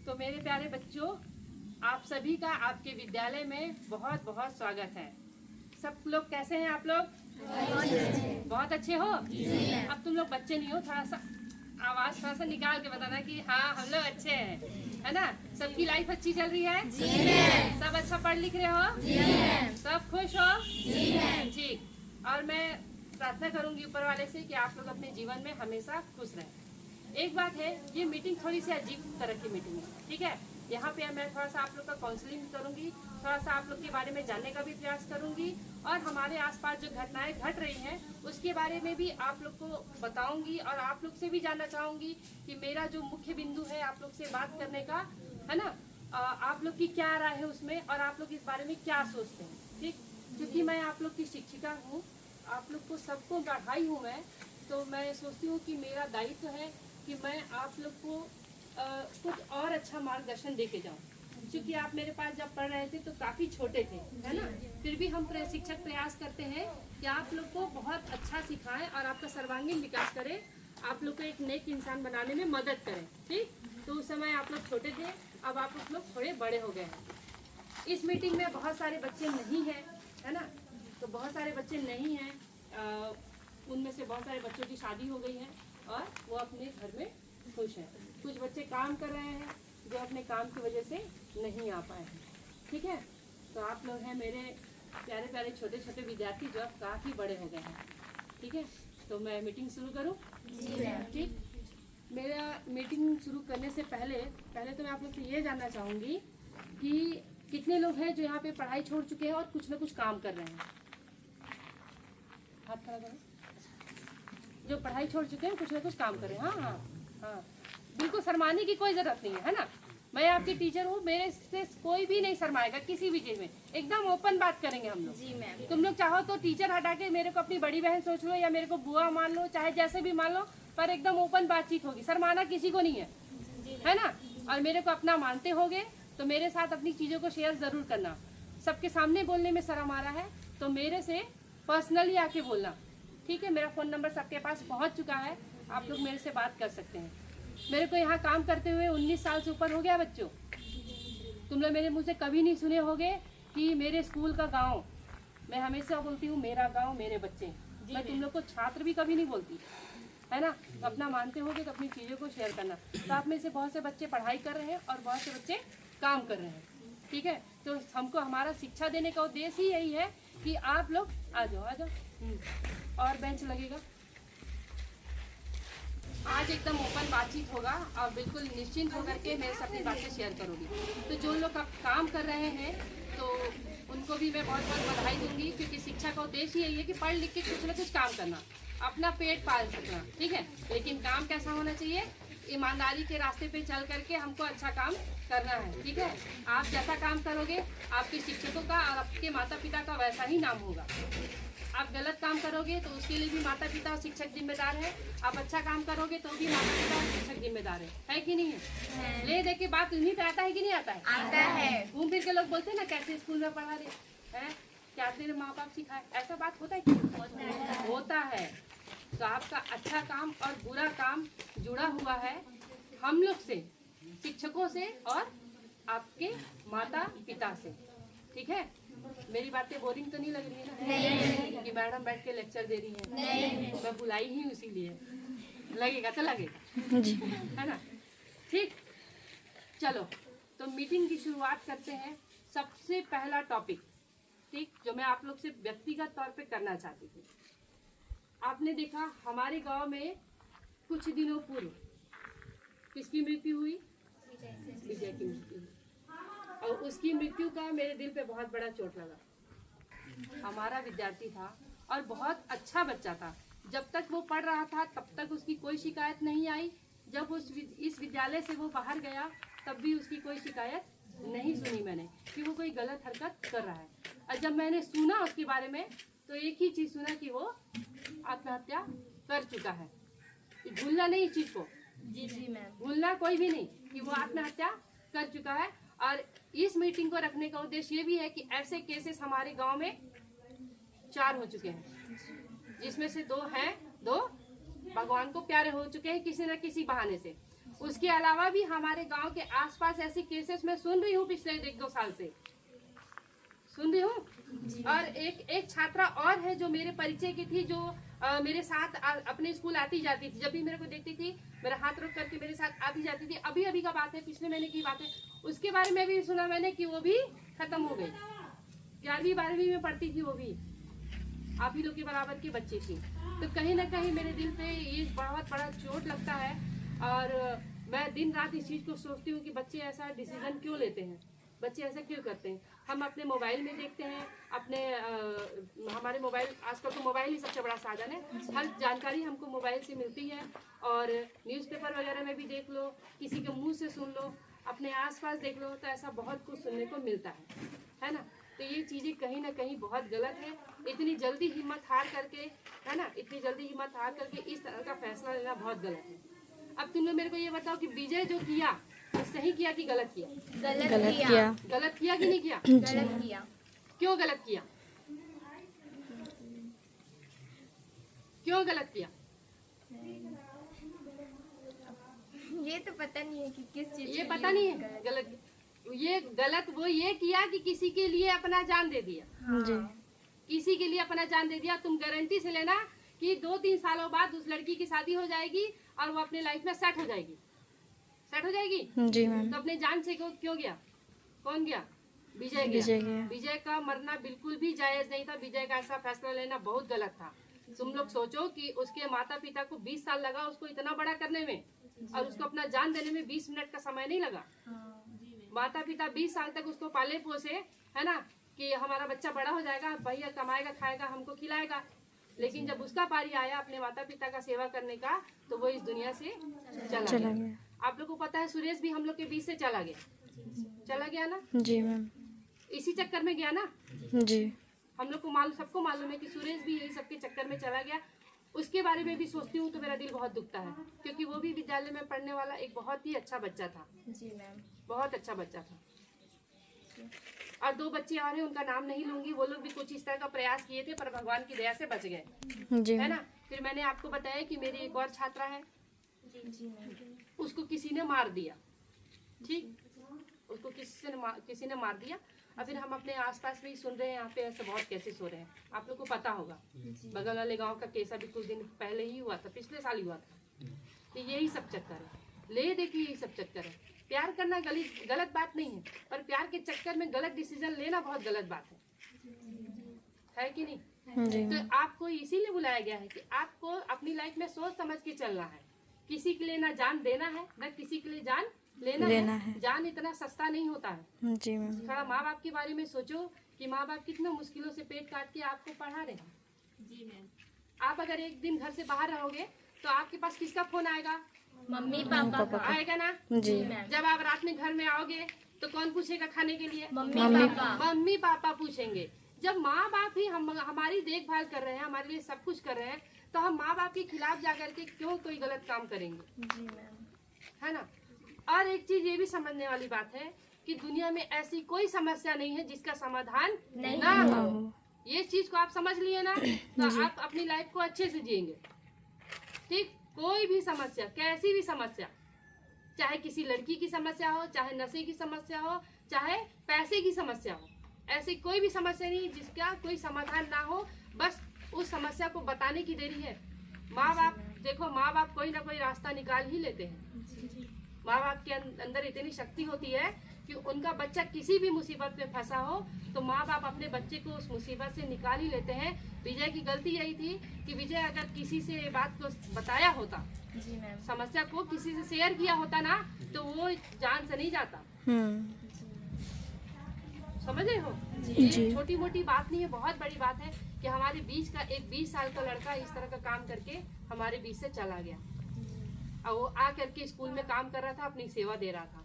तो मेरे प्यारे बच्चों, आप सभी का आपके विद्यालय में बहुत बहुत स्वागत है। सब लोग कैसे हैं आप लोग? बहुत अच्छे हो? अब तुम लोग बच्चे नहीं हो, थोड़ा सा आवाज थोड़ा सा निकाल के बताना कि हाँ हम लोग अच्छे हैं, है ना? सबकी लाइफ अच्छी चल रही है? सब अच्छा पढ़ लिख रहे हो? सब खुश हो? ठीक। और मैं प्रार्थना करूंगी ऊपर वाले से कि आप लोग अपने जीवन में हमेशा खुश रहें। एक बात है, ये मीटिंग थोड़ी सी अजीब तरह की मीटिंग है, ठीक है? यहाँ पे मैं थोड़ा सा आप लोग का काउंसलिंग करूंगी, थोड़ा सा आप लोग के बारे में जानने का भी प्रयास करूंगी और हमारे आसपास जो घटनाएं घट रही हैं उसके बारे में भी आप लोग को बताऊंगी और आप लोग से भी जानना चाहूंगी कि मेरा जो मुख्य बिंदु है आप लोग से बात करने का, है ना? आप लोग की क्या राय है उसमें और आप लोग इस बारे में क्या सोचते हैं, ठीक? क्योंकि मैं आप लोग की शिक्षिका हूँ, आप लोग को सबको पढ़ाई हूँ मैं, तो मैं सोचती हूँ कि मेरा दायित्व है कि मैं आप लोग को कुछ और अच्छा मार्गदर्शन दे के जाऊँ। क्योंकि आप मेरे पास जब पढ़ रहे थे तो काफ़ी छोटे थे, है ना? फिर भी हम शिक्षक प्रयास करते हैं कि आप लोग को बहुत अच्छा सिखाएं और आपका सर्वांगीण विकास करें, आप लोग को एक नेक इंसान बनाने में मदद करें, ठीक? तो उस समय आप लोग छोटे थे, अब आप लोग थोड़े बड़े हो गए हैं। इस मीटिंग में बहुत सारे बच्चे नहीं हैं, है ना? तो बहुत सारे बच्चे नहीं हैं, उनमें से बहुत सारे बच्चों की शादी हो गई है और वो अपने घर में खुश हैं। कुछ बच्चे काम कर रहे हैं जो अपने काम की वजह से नहीं आ पाए हैं, ठीक है? तो आप लोग हैं मेरे प्यारे प्यारे छोटे छोटे विद्यार्थी जो अब काफ़ी बड़े हो गए हैं, ठीक है? तो मैं मीटिंग शुरू करूँ? ठीक। मेरा मीटिंग शुरू करने से पहले तो मैं आप लोग से ये जानना चाहूँगी कि कितने लोग हैं जो यहाँ पे पढ़ाई छोड़ चुके हैं और कुछ ना कुछ काम कर रहे हैं? हाथ खड़ा करो। जो पढ़ाई छोड़ चुके हैं कुछ ना कुछ काम कर रहे हैं। हाँ हाँ हाँ, बिल्कुल शर्माने की कोई ज़रूरत नहीं है ना? मैं आपकी टीचर हूँ, मेरे से कोई भी नहीं शर्माएगा किसी भी चीज़ में, एकदम ओपन बात करेंगे हम लोग। जी मैम। तुम लोग चाहो तो टीचर हटा के मेरे को अपनी बड़ी बहन सोच लो या मेरे को बुआ मान लो, चाहे जैसे भी मान लो, पर एकदम ओपन बातचीत होगी, शर्माना किसी को नहीं है, है ना? और मेरे को अपना मानते होगे तो मेरे साथ अपनी चीज़ों को शेयर ज़रूर करना। सबके सामने बोलने में शर्म आ रहा है तो मेरे से पर्सनली आके बोलना, ठीक है? मेरा फ़ोन नंबर सबके पास पहुंच चुका है, आप लोग मेरे से बात कर सकते हैं। मेरे को यहाँ काम करते हुए 19 साल से ऊपर हो गया बच्चों। तुम लोग मेरे मुँह से कभी नहीं सुने होगे कि मेरे स्कूल का गांव, मैं हमेशा बोलती हूँ मेरा गांव मेरे बच्चे। मैं तुम लोग को छात्र भी कभी नहीं बोलती, है ना? अपना मानते होगे तो अपनी चीज़ों को शेयर करना। तो आप में से बहुत से बच्चे पढ़ाई कर रहे हैं और बहुत से बच्चे काम कर रहे हैं, ठीक है? तो हमको हमारा शिक्षा देने का उद्देश्य ही यही है कि आप लोग आ जाओ आ जाओ। और बेंच लगेगा। आज एकदम ओपन बातचीत होगा और बिल्कुल निश्चिंत होकर के मेरे से अपनी बातें शेयर करूँगी। तो जो लोग अब काम कर रहे हैं तो उनको भी मैं बहुत बहुत बधाई दूंगी, क्योंकि शिक्षा का उद्देश्य यही है कि पढ़ लिख के कुछ ना कुछ काम करना, अपना पेट पाल सकना, ठीक है? लेकिन काम कैसा होना चाहिए? ईमानदारी के रास्ते पे चल करके हमको अच्छा काम करना है, ठीक है? आप जैसा काम करोगे आपके शिक्षकों का और आपके माता पिता का वैसा ही नाम होगा। आप गलत काम करोगे तो उसके लिए भी माता पिता और शिक्षक जिम्मेदार है, आप अच्छा काम करोगे तो भी माता पिता और शिक्षक जिम्मेदार है कि नहीं है? ले दे के बात उन्हीं पे आता है कि नहीं आता है? आता है। घूम फिर के लोग बोलते हैं ना कैसे स्कूल में पढ़ा रहे हैं, क्या तेरे माँ बाप सिखाए, ऐसा बात होता है कि होता है। तो आपका अच्छा काम और बुरा काम जुड़ा हुआ है हम लोग से, शिक्षकों से और आपके माता पिता से, ठीक है? मेरी बातें बोरिंग तो नहीं लग रही है ना? नहीं। कि मैडम बैठ के लेक्चर दे रही है? नहीं। मैं बुलाई ही इसीलिए, लगेगा तो लगेगा जी, है ना? ठीक, चलो तो मीटिंग की शुरुआत करते हैं। सबसे पहला टॉपिक, ठीक, जो मैं आप लोग से व्यक्तिगत तौर पे करना चाहती थी। आपने देखा हमारे गांव में कुछ दिनों पूर्व किसकी मृत्यु हुई? विजय की मृत्यु हुई और उसकी मृत्यु का मेरे दिल पे बहुत बड़ा चोट लगा। हमारा विद्यार्थी था और बहुत अच्छा बच्चा था। जब तक वो पढ़ रहा था तब तक उसकी कोई शिकायत नहीं आई। जब इस विद्यालय से वो बाहर गया तब भी उसकी कोई शिकायत नहीं सुनी मैंने कि वो कोई गलत हरकत कर रहा है। और जब मैंने सुना उसके बारे में तो एक ही चीज़ सुना कि वो आत्महत्या कर चुका है। भूलना नहीं इस चीज़ को, जी मैम, भूलना कोई भी नहीं कि वो आत्महत्या कर चुका है। और इस मीटिंग को रखने का उद्देश्य ये भी है कि ऐसे केसेस हमारे गांव में 4 हो चुके हैं, जिसमें से 2 भगवान को प्यारे हो चुके हैं किसी न किसी बहाने से। उसके अलावा भी हमारे गांव के आसपास ऐसे केसेस मैं सुन रही हूँ पिछले 1-2 साल से सुन रही हूँ। और एक छात्रा और है जो मेरे परिचय की थी, जो मेरे साथ अपने स्कूल आती जाती थी। जब भी मेरे को देखती थी मेरा हाथ रोक करके मेरे साथ आती जाती थी। अभी का बात है, पिछले महीने की बात है। उसके बारे में भी सुना मैंने कि वो भी खत्म हो गई। 11वीं 12वीं में पढ़ती थी, वो भी आप ही लोग के बराबर की बच्ची थी। तो कहीं ना कहीं मेरे दिल पे ये बहुत बड़ा चोट लगता है। और मैं दिन रात इस चीज़ को सोचती हूँ कि बच्चे ऐसा डिसीजन क्यों लेते हैं, बच्चे ऐसा क्यों करते हैं। हम अपने मोबाइल में देखते हैं, अपने हमारे मोबाइल, आजकल तो मोबाइल ही सबसे बड़ा साधन है। हर जानकारी हमको मोबाइल से मिलती है। और न्यूज़पेपर वगैरह में भी देख लो, किसी के मुंह से सुन लो, अपने आसपास देख लो, तो ऐसा बहुत कुछ सुनने को मिलता है ना। तो ये चीज़ें कहीं ना कहीं बहुत गलत है। इतनी जल्दी हिम्मत हार करके, है ना, इतनी जल्दी हिम्मत हार करके इस तरह का फैसला लेना बहुत गलत है। अब तुम लोग मेरे को ये बताओ कि विजय जो किया वो सही किया कि गलत किया? गलत किया। गलत किया कि नहीं किया? गलत किया। क्यों गलत किया? क्यों गलत किया? ये तो पता नहीं है कि किस चीज, ये पता नहीं है गलत। ये गलत वो ये किया कि किसी के लिए अपना जान दे दिया। हाँ। किसी के लिए अपना जान दे दिया। तुम गारंटी से लेना कि 2-3 सालों बाद उस लड़की की शादी हो जाएगी और वो अपने लाइफ में सेट हो जाएगी। सेट हो जाएगी जी मैम। तो अपने जान से क्यों गया? कौन गया? विजय गया। विजय का मरना बिल्कुल भी जायज नहीं था। विजय का ऐसा फैसला लेना बहुत गलत था। तुम लोग सोचो कि उसके माता पिता को 20 साल लगा उसको इतना बड़ा करने में, और उसको अपना जान देने में 20 मिनट का समय नहीं लगा। माता पिता 20 साल तक उसको पाले पोसे, है ना, कि हमारा बच्चा बड़ा हो जाएगा, भैया कमाएगा खाएगा हमको खिलाएगा। लेकिन जब उसका पारी आया अपने माता पिता का सेवा करने का, तो वो इस दुनिया से चला गया। आप लोग को पता है सुरेश भी हम लोग के बीच से चला गया ना जी मैम। इसी चक्कर में गया ना जी। हम लोग को सबको मालूम है कि सुरेश भी यही सबके चक्कर में चला गया। उसके बारे में भी सोचती हूँ तो मेरा दिल बहुत दुखता है, क्योंकि वो भी विद्यालय में पढ़ने वाला एक बहुत ही अच्छा बच्चा था। जी मैम। बहुत अच्छा बच्चा था। और 2 बच्चे और हैं, उनका नाम नहीं लूंगी। वो लोग भी कुछ इस तरह का प्रयास किए थे पर भगवान की दया से बच गए, है ना। फिर मैंने आपको बताया कि मेरी एक और छात्रा है, उसको किसी ने मार दिया। ठीक, उसको किसी ने मार दिया। और फिर हम अपने आसपास में ही सुन रहे हैं, यहाँ पे ऐसे बहुत केसेस हो रहे हैं। आप लोग को पता होगा बगल वाले गांव का केस अभी कुछ दिन पहले ही हुआ था, पिछले साल ही हुआ था। तो यही सब चक्कर है, ले देखिए यही सब चक्कर है। प्यार करना गलत बात नहीं है, पर प्यार के चक्कर में गलत डिसीजन लेना बहुत गलत बात है कि नहीं? तो आपको इसीलिए बुलाया गया है कि आपको अपनी लाइफ में सोच समझ के चलना है। किसी के लिए ना जान देना है, ना किसी के लिए जान लेना है। जान इतना सस्ता नहीं होता है। जी मैम। थोड़ा माँ बाप के बारे में सोचो कि माँ बाप कितना मुश्किलों से पेट काट के आपको पढ़ा रहे हैं। जी मैम। आप अगर एक दिन घर से बाहर रहोगे तो आपके पास किसका फोन आएगा? मम्मी पापा का आएगा ना जी। जब आप रात में घर में आओगे तो कौन पूछेगा खाने के लिए? मम्मी पापा पूछेंगे। जब माँ बाप ही हमारी देखभाल कर रहे हैं, हमारे लिए सब कुछ कर रहे हैं, तो हम माँ बाप के खिलाफ जाकर के क्यों कोई गलत काम करेंगे? जी मैम। है ना। और एक चीज ये भी समझने वाली बात है कि दुनिया में ऐसी कोई समस्या नहीं है जिसका समाधान ना हो। ये चीज को आप समझ लिए ना, तो आप अपनी लाइफ को अच्छे से जिएंगे। ठीक, कोई भी समस्या, कैसी भी समस्या, चाहे किसी लड़की की समस्या हो, चाहे नशे की समस्या हो, चाहे पैसे की समस्या हो, ऐसी कोई भी समस्या नहीं जिसका कोई समाधान ना हो। बस उस समस्या को बताने की देरी है। माँ बाप देखो, माँ बाप कोई ना कोई रास्ता निकाल ही लेते हैं। माँ बाप के अंदर इतनी शक्ति होती है कि उनका बच्चा किसी भी मुसीबत में फंसा हो तो माँ बाप अपने बच्चे को उस मुसीबत से निकाल ही लेते हैं। विजय की गलती यही थी कि विजय अगर किसी से बात को बताया होता, जी मैम, समस्या को किसी से शेयर किया होता ना, तो वो जान से नहीं जाता। समझ रहे हो? ये छोटी मोटी बात नहीं है, बहुत बड़ी बात है कि हमारे बीच का एक 20 साल का लड़का इस तरह का काम करके हमारे बीच से चला गया। और वो आ करके स्कूल में काम कर रहा था, अपनी सेवा दे रहा था।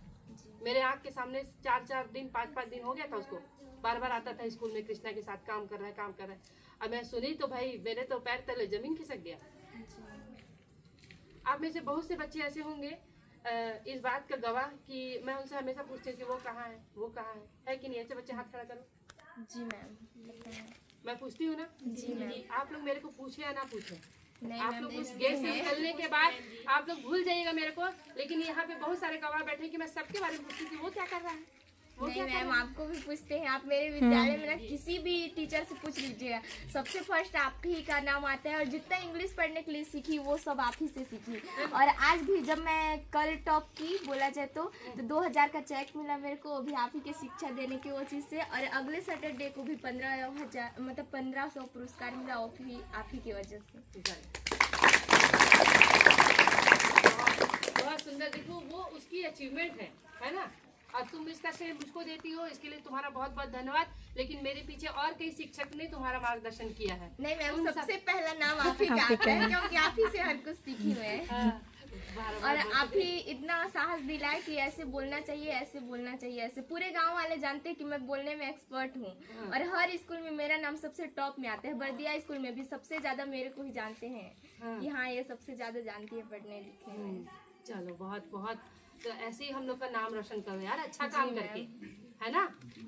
मेरे आँख के सामने 4-4 दिन 5-5 दिन हो गया था उसको, बार बार आता था स्कूल में, कृष्णा के साथ काम कर रहा है। अब मैं सुनी तो भाई मेरे तो पैर तले जमीन खिसक गया। आप में से बहुत से बच्चे ऐसे होंगे इस बात का गवाह कि मैं उनसे हमेशा पूछती हूँ कि वो कहाँ है कि नहीं? ऐसे बच्चे हाथ खड़ा करो। जी मैम, मैं पूछती हूँ ना जी मैम। आप लोग मेरे को पूछे या ना पूछे, नहीं आप मैम, लोग उस नहीं, गेट से नहीं। निकलने के बाद आप लोग भूल जाइएगा मेरे को, लेकिन यहाँ पे बहुत सारे गवाह बैठे कि मैं सबके बारे में पूछती थी वो क्या कर रहा है, वो नहीं क्या कर मैम, रहा है। आपको भी पूछते हैं। आप मेरे विद्यालय में ना किसी भी टीचर से पूछ लीजिएगा, सबसे फर्स्ट आप ही का नाम आता है। और जितना इंग्लिश पढ़ने के लिए सीखी वो सब आप ही से सीखी। और आज भी जब मैं कल टॉप की बोला जाए तो 2000 का चेक मिला मेरे को, वो भी आप ही के शिक्षा देने की वो चीज़ से। और अगले सैटरडे को भी 15,000 मतलब 1500 पुरस्कार मिला, वो भी आप ही की वजह से। बहुत सुंदर, देखो वो उसकी अचीवमेंट है ना। और तुम इसका श्रेय मुझको देती हो, इसके लिए तुम्हारा बहुत बहुत धन्यवाद। लेकिन मेरे पीछे और कई शिक्षक ने तुम्हारा मार्गदर्शन किया है। नहीं मैम, उन सबसे पहला नाम आप ही का आता है, क्योंकि आप ही से हर कुछ सीखी हुई है। और आप ही इतना साहस दिलाए कि ऐसे बोलना चाहिए, ऐसे बोलना चाहिए, ऐसे। पूरे गांव वाले जानते हैं कि मैं बोलने में एक्सपर्ट हूँ। और हर स्कूल में मेरा नाम सबसे टॉप में आता है। बर्दिया स्कूल में भी सबसे ज्यादा मेरे को ही जानते हैं कि हाँ ये सबसे ज्यादा जानती है पढ़ने लिखने में। चलो बहुत बहुत, तो ऐसे ही हम लोग का नाम रोशन करो यार, अच्छा काम करके, है ना।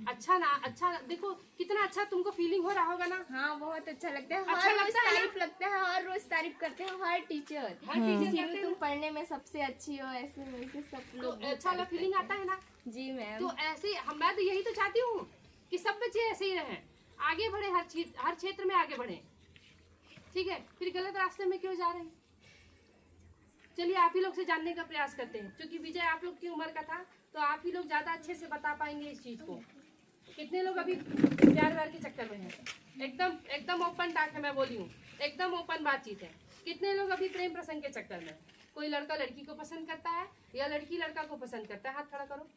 अच्छा ना, अच्छा देखो कितना अच्छा तुमको फीलिंग हो रहा होगा ना। हाँ बहुत अच्छा लगता है। अच्छा हर रोज लगता है ना? तारीफ लगता है, हर रोज तारीफ करते हैं हर टीचर। करते तुम हैं। पढ़ने में सबसे अच्छी हो, ऐसे वैसे सब तो लोग अच्छा वाला फीलिंग आता है ना। जी मैम। तो ऐसे मैं तो यही तो चाहती हूँ कि सब बच्चे ऐसे ही रहें, आगे बढ़े, हर क्षेत्र में आगे बढ़े। ठीक है, फिर गलत रास्ते में क्यों जा रहे हैं। चलिए आप ही लोग से जानने का प्रयास करते हैं, क्योंकि विजय आप लोग की उम्र का था, तो आप ही लोग ज्यादा अच्छे से बता पाएंगे इस चीज को। कितने लोग अभी प्यार व्यार के चक्कर में हैं। एकदम एकदम ओपन टॉक है, मैं बोली हूँ, एकदम ओपन बातचीत है। कितने लोग अभी प्रेम प्रसंग के चक्कर में। कोई लड़का लड़की को पसंद करता है या लड़की लड़का को पसंद करता है, हाथ खड़ा करो।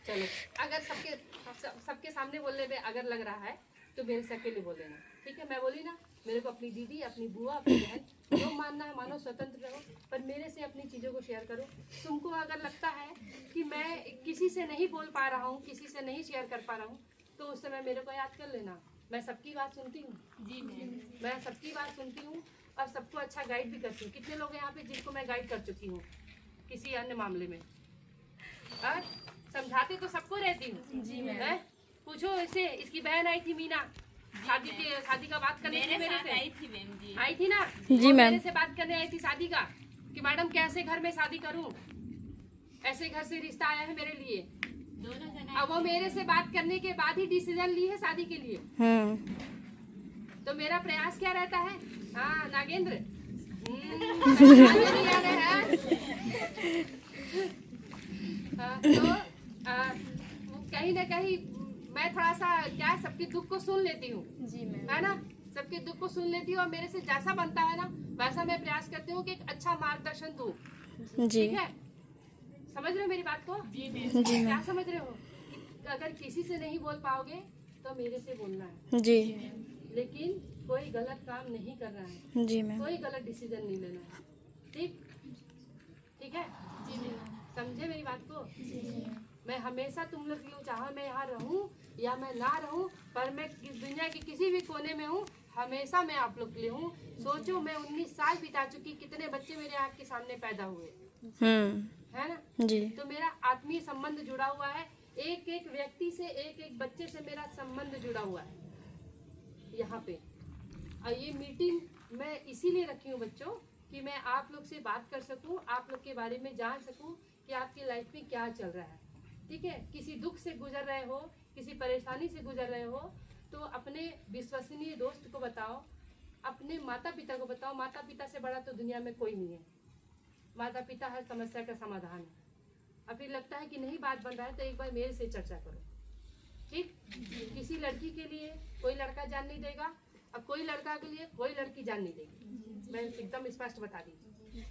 चलो, अगर सबके सामने बोलने में अगर लग रहा है तो मेरे से अकेले बोल देना, ठीक है। मैं बोली ना, मेरे को अपनी दीदी, अपनी बुआ, अपनी बहन जो मानना है मानो, स्वतंत्र रहो, पर मेरे से अपनी चीज़ों को शेयर करो। तुमको अगर लगता है कि मैं किसी से नहीं बोल पा रहा हूँ, किसी से नहीं शेयर कर पा रहा हूँ, तो उस समय मेरे को याद कर लेना। मैं सबकी बात सुनती हूँ जी, मैं सबकी बात सुनती हूँ और सबको अच्छा गाइड भी करती हूँ। कितने लोग हैं यहाँ पे जिनको मैं गाइड कर चुकी हूँ किसी अन्य मामले में। और समझाते तो सबको रहती हूँ जी मैम। पूछो इसे, इसकी बहन आई थी मीना, शादी का बात करने के लिए मेरे से आई थी मैम जी, आई थी ना जी मैम। मेरे से बात करने आई थी शादी का, कि मैडम कैसे घर में शादी करूं, ऐसे घर से रिश्ता आया है मेरे लिए। दोनों जने अब वो मेरे से बात करने के बाद ही डिसीजन ली है शादी के लिए। तो मेरा प्रयास क्या रहता है, हाँ नागेंद्र, तो कहीं ना कहीं मैं थोड़ा सा क्या है, सबके दुख को सुन लेती हूँ जी मैम, है ना। सबके दुख को सुन लेती हूँ और मेरे से जैसा बनता है ना वैसा मैं प्रयास करती हूँ कि एक अच्छा मार्गदर्शन दूँ। ठीक है, समझ रहे हो मेरी बात को जी मैम। क्या समझ रहे हो, अगर किसी से नहीं बोल पाओगे तो मेरे से बोलना है जी, लेकिन कोई गलत काम नहीं करना है जी मैम, कोई गलत डिसीजन नहीं लेना है। ठीक, ठीक है जी मैम, समझे मेरी बात को जी। मैं हमेशा तुम लोग यूँ, चाहे मैं यहाँ रहूँ या मैं ना रहूँ, पर मैं दुनिया के किसी भी कोने में हूँ, हमेशा मैं आप लोग के लिए हूँ। सोचो मैं 19 साल बिता चुकी, कितने बच्चे मेरे आँख के सामने पैदा हुए, है ना जी। तो मेरा आत्मीय संबंध जुड़ा हुआ है, एक एक व्यक्ति से, एक एक बच्चे से मेरा संबंध जुड़ा हुआ है यहाँ पे। और ये मीटिंग मैं इसीलिए रखी हूँ बच्चों, कि मैं आप लोग से बात कर सकूँ, आप लोग के बारे में जान सकूँ कि आपकी लाइफ में क्या चल रहा है। ठीक है, किसी दुख से गुजर रहे हो, किसी परेशानी से गुजर रहे हो, तो अपने विश्वसनीय दोस्त को बताओ, अपने माता पिता को बताओ। माता पिता से बड़ा तो दुनिया में कोई नहीं है, माता पिता हर समस्या का समाधान है। और फिर लगता है कि नहीं बात बन रहा है तो एक बार मेरे से चर्चा करो। ठीक, किसी लड़की के लिए कोई लड़का जान नहीं देगा और कोई लड़का के लिए कोई लड़की जान नहीं देगी। मैं एकदम स्पष्ट बता दी,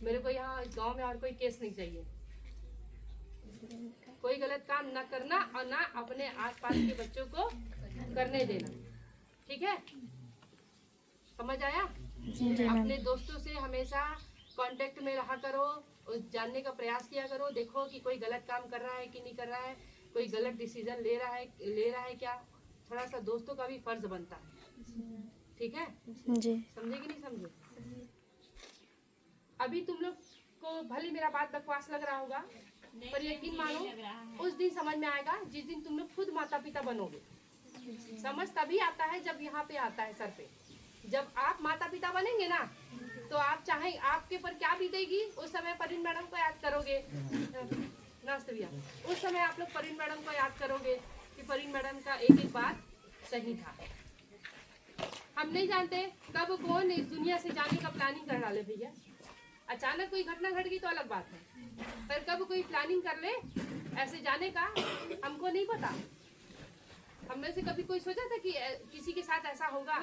मेरे को यहाँ इस गाँव में और कोई केस नहीं चाहिए। कोई गलत काम ना करना और ना अपने आसपास के बच्चों को करने देना। ठीक है, समझ आया जी, अपने दोस्तों से हमेशा कांटेक्ट में रहा करो, जानने का प्रयास किया करो। देखो कि कोई गलत काम कर रहा है कि नहीं कर रहा है, कोई गलत डिसीजन ले रहा है क्या। थोड़ा सा दोस्तों का भी फर्ज बनता है। ठीक है जी, समझे कि नहीं समझे। अभी तुम लोग को भले मेरा बात बकवास लग रहा होगा, पर यकीन मानो उस दिन समझ में आएगा जिस दिन तुम लोग खुद माता पिता बनोगे। समझ तभी आता है जब यहाँ पे आता है सर पे। जब आप माता पिता बनेंगे ना तो आप चाहे आपके पर क्या बीतेगी, उस समय परिन मैडम को याद करोगे। नाश्ते भैया, उस समय आप लोग परिन मैडम को याद करोगे कि परिन मैडम का एक एक बात सही था। हम नहीं जानते कब कौन इस दुनिया से जाने का प्लानिंग कर डाले भैया। अचानक कोई घटना घट गई तो अलग बात है, पर कब कोई प्लानिंग कर ले ऐसे जाने का हमको नहीं पता। हम में से कभी कोई सोचा था कि किसी के साथ ऐसा होगा?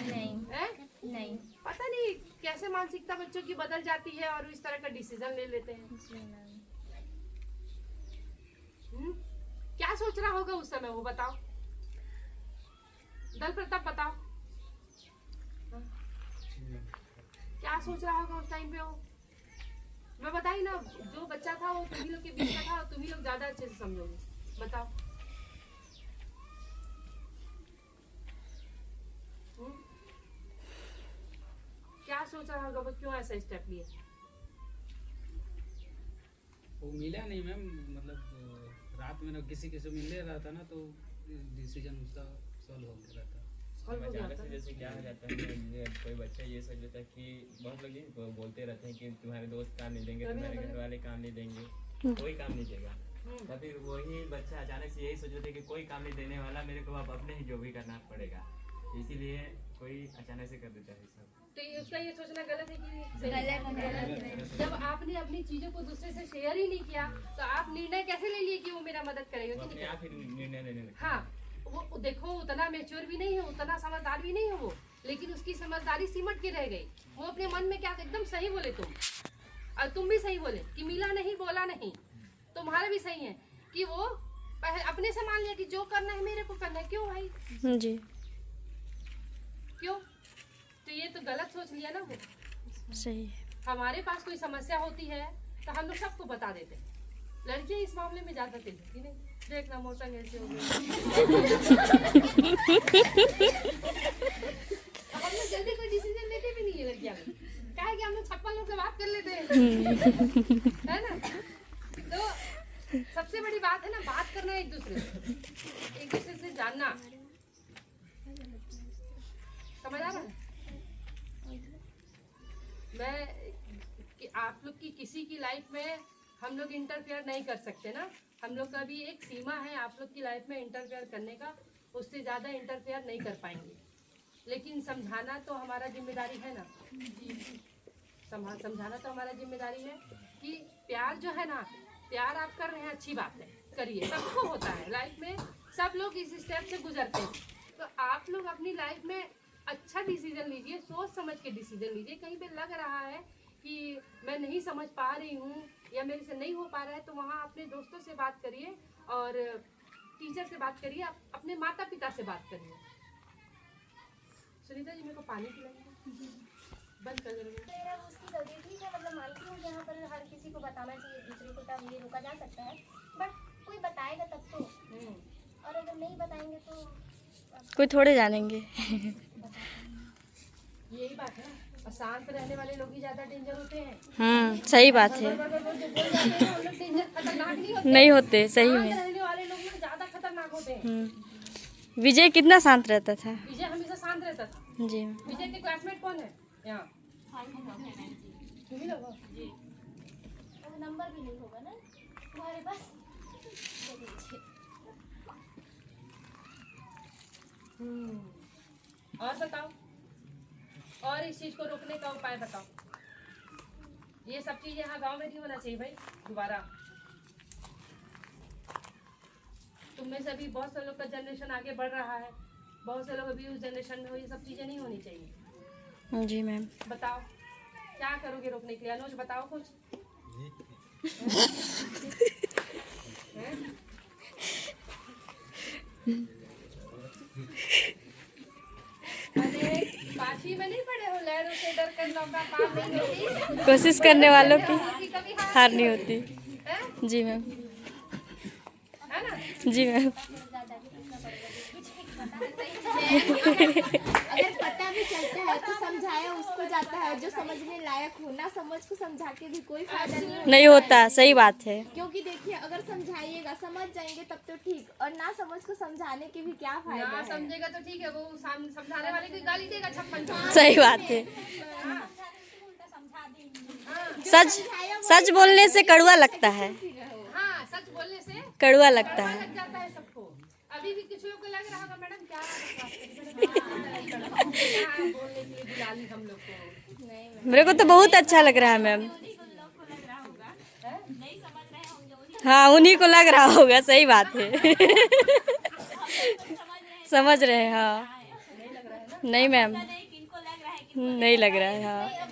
नहीं पता नहीं कैसे मानसिकता बच्चों की बदल जाती है और इस तरह का डिसीजन ले लेते हैं। क्या सोच रहा होगा उस समय वो बताओ, दल प्रताप बताओ, क्या सोच रहा होगा उस टाइम पे वो? मैं बताई ना, जो बच्चा था वो तुम्ही लोग के बीच का था, तुम्ही लोग ज्यादा अच्छे से समझोगे। बताओ क्या सोच रहा होगा वो, क्यों ऐसा स्टेप लिए? वो मिला नहीं मैम, मतलब रात में ना किसी से मिल ले रहा था ना, तो डिसीजन उसका सॉल्व हो गया था। अचानक से जैसे क्या हो जाता है, कोई बच्चा ये सोच लेता है कि बहुत लोग ये बोलते रहते हैं कि तुम्हारे दोस्त काम नहीं देंगे, तुम्हारे घर वाले काम नहीं देंगे, कोई काम नहीं देगा। या फिर वही बच्चा अचानक से यही सोच लेता है कि कोई काम नहीं देने वाला, मेरे को अब अपने ही जो भी करना पड़ेगा, इसीलिए कोई अचानक से कर देता है सब। तो उसका ये सोचना गलत है कि गलत? जब आपने अपनी चीजों को दूसरे से शेयर ही नहीं किया तो आप निर्णय कैसे ले लिए कि वो मेरा मदद करेगा? अपने आप ही निर्णय लेने लगते। हाँ, वो देखो उतना मैच्योर भी नहीं है, उतना समझदार भी नहीं है वो, लेकिन उसकी समझदारी सिमट के रह गई। वो अपने मन में क्या, एकदम सही बोले तुम, और तुम भी सही बोले कि मिला नहीं बोला नहीं, तुम्हारा भी सही है कि वो अपने से मान लिया कि जो करना है मेरे को करना है। क्यों भाई जी, क्यों? तो ये तो गलत सोच लिया ना वो। सही है। हमारे पास कोई समस्या होती है तो हम लोग सबको बता देते हैं। लड़कियां इस मामले में ज्यादा तेज होती नहीं। देखना मौसम ऐसे हो गया, हम लोग जल्दी कोई डिसीजन लेते भी नहीं है लड़कियां में। क्या है कि हम लोग 56 लोग से बात कर लेते हैं, है ना? तो सबसे बड़ी बात है ना, बात करना एक दूसरे से जानना। समझ आ रहा है? मैं कि आप लोग की किसी की लाइफ में हम लोग इंटरफेयर नहीं कर सकते ना। हम लोग का भी एक सीमा है आप लोग की लाइफ में इंटरफेयर करने का, उससे ज़्यादा इंटरफेयर नहीं कर पाएंगे। लेकिन समझाना तो हमारा जिम्मेदारी है ना, समझाना तो हमारा जिम्मेदारी है कि प्यार जो है ना, प्यार आप कर रहे हैं अच्छी बात है, करिए, सबको होता है लाइफ में, सब लोग इस स्टेप से गुजरते हैं। तो आप लोग अपनी लाइफ में अच्छा डिसीजन लीजिए, सोच समझ के डिसीजन लीजिए। कहीं पे लग रहा है कि मैं नहीं समझ पा रही हूँ या मेरे से नहीं हो पा रहा है, तो वहाँ अपने दोस्तों से बात करिए और टीचर से बात करिए, अपने माता पिता से बात करिए। सुनीता जी, मेरे को पानी पिलाइए, बंद कर दो। मेरा उसकी गलती ठीक है, मतलब मानती हूँ जहाँ पर हर किसी को बताना चाहिए, दूसरे को तब ये रोका जा सकता है, बट कोई बताएगा तब तो, और अगर नहीं बताएंगे तो कोई थोड़े जानेंगे। यही बात है ना, और शांत रहने वाले लोग ही ज्यादा डेंजर होते हैं। सही बात है। जो बोल जाते हैं ना, उन लोग डेंजर खतरनाक नहीं होते। नहीं होते, सही शांत में। रहने वाले लोग ना ज्यादा खतरनाक होते हैं। विजय कितना शांत रहता था। विजय हमेशा शांत रहता था। जी, विजय के क्लासमेट कौन है यहाँ? तुम ही लोग हो? जी। अब नंबर भी नहीं होगा ना तुम्हारे पास। और बताओ, और इस चीज को रोकने का उपाय बताओ। ये सब चीज यहाँ गांव में नहीं होना चाहिए भाई दोबारा। तुम में से अभी बहुत से लोग का जनरेशन आगे बढ़ रहा है, बहुत से लोग अभी उस जनरेशन में हो, ये सब चीजें नहीं होनी चाहिए। जी मैम। बताओ क्या करोगे रोकने के लिए? अनुज बताओ कुछ। अरे 5वीं में नहीं पढ़े हो, लहरों से डर कर नौका पार नहीं होती, कोशिश करने वालों की कभी हार नहीं होती। है? जी मैम। है ना? जी मैम। ज़्यादा भी पूछना पड़ेगा, कुछ एक बता अगर पता भी चलता है तो समझाया उसको जाता है जो समझने लायक हो, ना समझ को समझा के भी कोई फायदा नहीं होता, सही बात है। क्योंकि देखिए अगर समझाइएगा समझ जाएंगे तब तो ठीक, और ना समझ को समझाने के भी क्या फायदा ना है। समझेगा तो ठीक है, वो समझाने वाले को गाली देगा 56। सही बात है। सच बोलने से कड़वा लगता है, हाँ, सच बोलने से कड़वा लगता है। लग जाता है सबको। अभी भी कुछ लोग को लग रहा होगा मैडम क्या बोलने के लिए बुला ली हम लोग को। मेरे को तो बहुत अच्छा लग रहा है मैम। हाँ, उन्हीं को लग रहा होगा, सही बात है। समझ रहे हैं, हाँ। नहीं मैम, नहीं लग रहा है, हाँ।